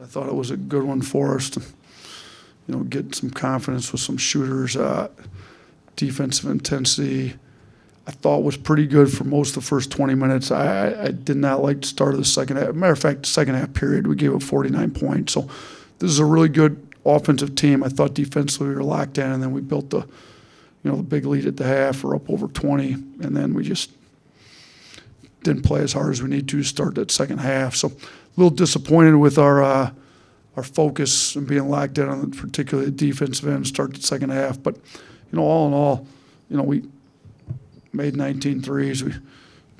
I thought it was a good one for us to, get some confidence with some shooters. Defensive intensity, I thought was pretty good for most of the first 20 minutes. I did not like the start of the second half. Matter of fact, the second half period, we gave up 49 points. So this is a really good offensive team. I thought defensively we were locked in, and then we built the big lead at the half. We're up over 20, and then we just didn't play as hard as we need to start that second half. So a little disappointed with our focus and being locked in on particularly the defensive end, start the second half. But, all in all, we made 19 threes. It'd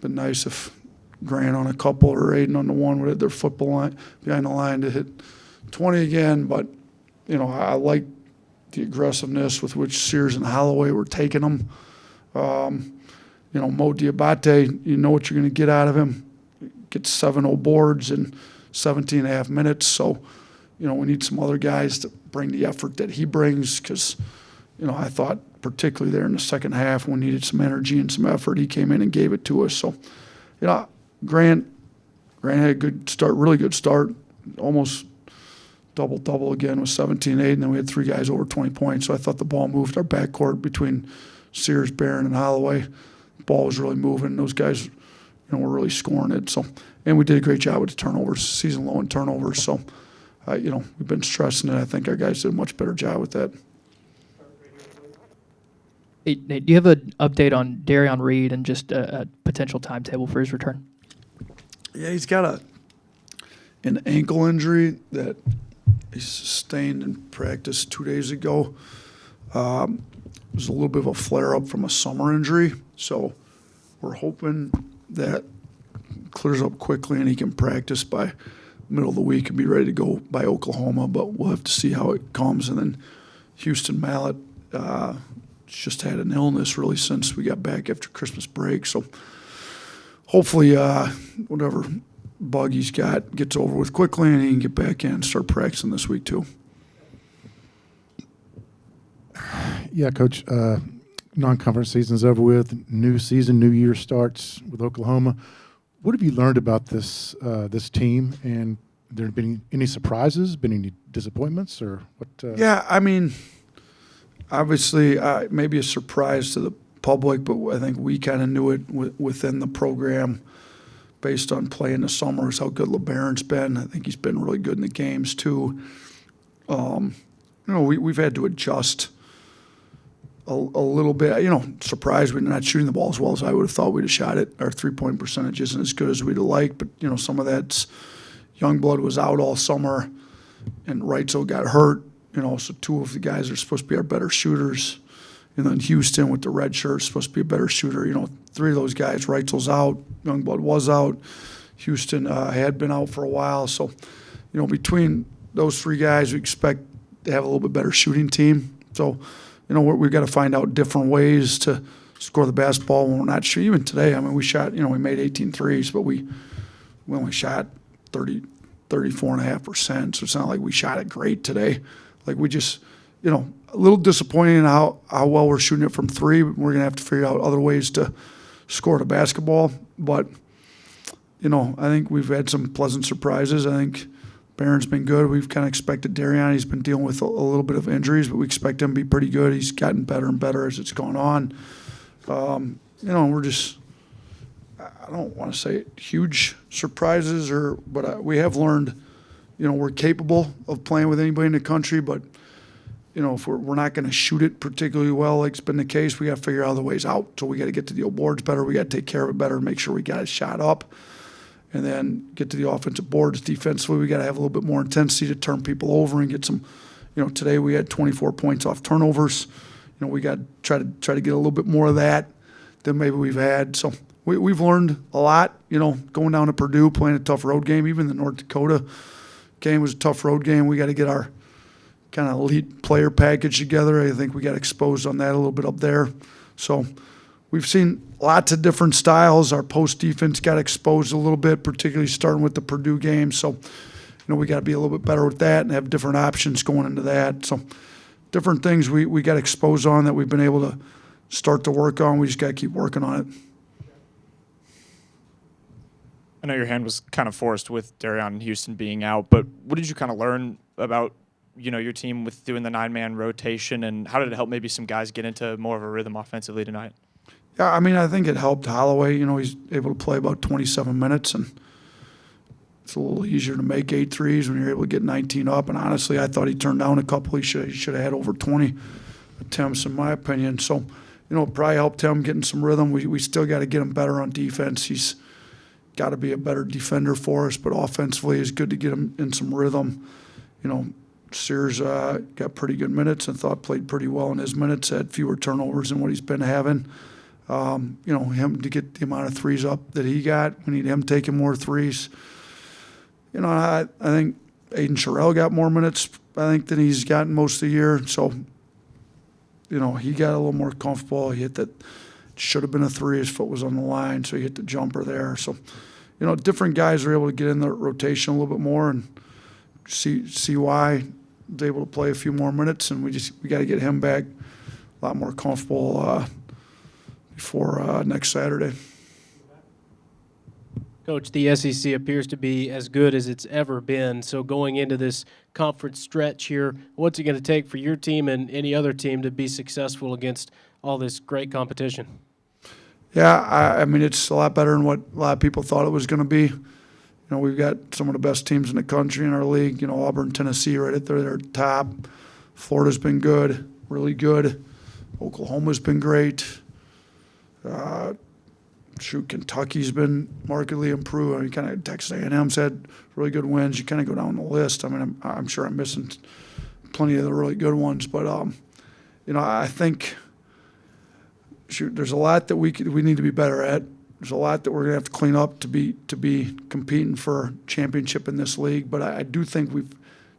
been nice if Grant on a couple or Aiden on the one would hit their football line behind the line to hit 20 again. But, I like the aggressiveness with which Sears and Holloway were taking them. Mo Diabate, you know what you're going to get out of him. Gets 7-0 boards in 17 and a half minutes. So, we need some other guys to bring the effort that he brings because, I thought particularly there in the second half when we needed some energy and some effort, he came in and gave it to us. So, Grant had a good start, really good start, almost double-double again with 17-8, and then we had three guys over 20 points. So I thought the ball moved our backcourt between Sears, Barron, and Holloway. The ball was really moving. Those guys, were really scoring it. So, and we did a great job with the turnovers, season low in turnovers. So, we've been stressing it. I think our guys did a much better job with that. Hey, Nate, do you have an update on Darion Reed and just a potential timetable for his return? Yeah, he's got an ankle injury that he sustained in practice 2 days ago. It was a little bit of a flare-up from a summer injury, so we're hoping that clears up quickly and he can practice by middle of the week and be ready to go by Oklahoma, but we'll have to see how it comes. And then Houston Mallett just had an illness really since we got back after Christmas break, so hopefully whatever bug he's got gets over with quickly and he can get back in and start practicing this week too. Yeah, Coach, non-conference season's over with. New season, new year starts with Oklahoma. What have you learned about this team? And there been any surprises, been any disappointments, or what? Yeah, I mean, obviously, maybe a surprise to the public, but I think we kind of knew it within the program based on play in the summers, how good LeBaron's been. I think he's been really good in the games too. We've had to adjust a little bit. Surprised we're not shooting the ball as well as I would have thought we'd have shot it. Our three-point percentage isn't as good as we'd have liked, but, some of that's Youngblood was out all summer and Reitzel got hurt, so two of the guys are supposed to be our better shooters. And then Houston with the red shirt is supposed to be a better shooter. Three of those guys, Reitzel's out, Youngblood was out, Houston had been out for a while. So, between those three guys, we expect to have a little bit better shooting team. So, we've got to find out different ways to score the basketball when we're not shooting. Even today, we shot, we made 18 threes, but we only shot 34.5%. So it's not like we shot it great today. Like we just, a little disappointing in how well we're shooting it from three. We're going to have to figure out other ways to score the basketball. But, I think we've had some pleasant surprises. I think Barron's been good. We've kind of expected Darion. He's been dealing with a little bit of injuries, but we expect him to be pretty good. He's gotten better and better as it's gone on. We're just, I don't want to say huge surprises, but we have learned, we're capable of playing with anybody in the country, but, if we're not going to shoot it particularly well, like it's been the case, we got to figure out other ways out. So we got to get to the old boards better. We got to take care of it better and make sure we got it shot up. And then get to the offensive boards. Defensively, we got to have a little bit more intensity to turn people over and get some. Today we had 24 points off turnovers. We got to try to get a little bit more of that than maybe we've had. So we've learned a lot. Going down to Purdue, playing a tough road game. Even the North Dakota game was a tough road game. We got to get our kind of elite player package together. I think we got exposed on that a little bit up there. So we've seen lots of different styles. Our post defense got exposed a little bit, particularly starting with the Purdue game. So, we got to be a little bit better with that and have different options going into that. So, different things we got exposed on that we've been able to start to work on. We just got to keep working on it. I know your hand was kind of forced with Darion Houston being out, but what did you kind of learn about, your team with doing the 9-man rotation, and how did it help maybe some guys get into more of a rhythm offensively tonight? Yeah, I mean, I think it helped Holloway. He's able to play about 27 minutes, and it's a little easier to make 8 threes when you're able to get 19 up. And honestly, I thought he turned down a couple. He should have had over 20 attempts, in my opinion. So, it probably helped him getting some rhythm. We still got to get him better on defense. He's got to be a better defender for us, but offensively, it's good to get him in some rhythm. Sears got pretty good minutes and thought played pretty well in his minutes, had fewer turnovers than what he's been having. Him to get the amount of threes up that he got, we need him taking more threes. I think Aiden Sherrill got more minutes, than he's gotten most of the year. So, he got a little more comfortable. He hit that, should have been a three. His foot was on the line, so he hit the jumper there. So, different guys are able to get in the rotation a little bit more and see why they're able to play a few more minutes, and we got to get him back a lot more comfortable before next Saturday. Coach, the SEC appears to be as good as it's ever been. So going into this conference stretch here, what's it going to take for your team and any other team to be successful against all this great competition? Yeah, I mean, it's a lot better than what a lot of people thought it was going to be. We've got some of the best teams in the country in our league. Auburn, Tennessee, right at their top. Florida's been good, really good. Oklahoma's been great. Kentucky's been markedly improved. I mean, kind of Texas A&M's had really good wins. You kind of go down the list. I mean, I'm sure I'm missing plenty of the really good ones, but I think there's a lot that we need to be better at. There's a lot that we're gonna have to clean up to be competing for a championship in this league. But I do think we've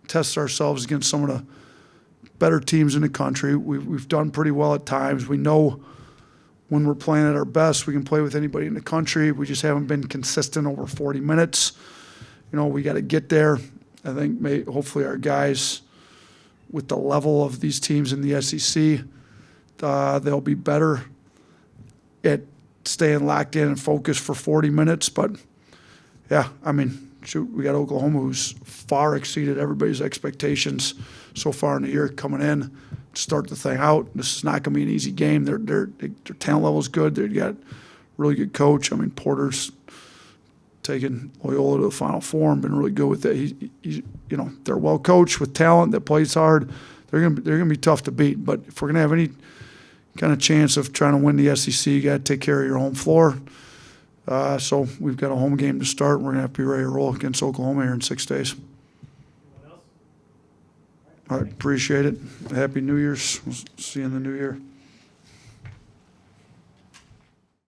tested ourselves against some of the better teams in the country. We've done pretty well at times. We know when we're playing at our best, we can play with anybody in the country. We just haven't been consistent over 40 minutes. We got to get there. I think hopefully our guys, with the level of these teams in the SEC, they'll be better at staying locked in and focused for 40 minutes. But, yeah, I mean, we got Oklahoma, who's far exceeded everybody's expectations so far in the year coming in to start the thing out. This is not going to be an easy game. Their talent level is good. They've got a really good coach. I mean, Porter's taken Loyola to the Final Four and been really good with it. They're well coached with talent that plays hard. They're gonna be tough to beat. But if we're gonna have any kind of chance of trying to win the SEC, you got to take care of your home floor. So we've got a home game to start, and we're going to have to be ready to roll against Oklahoma here in 6 days. All right, appreciate it. Happy New Year's. We'll see you in the new year.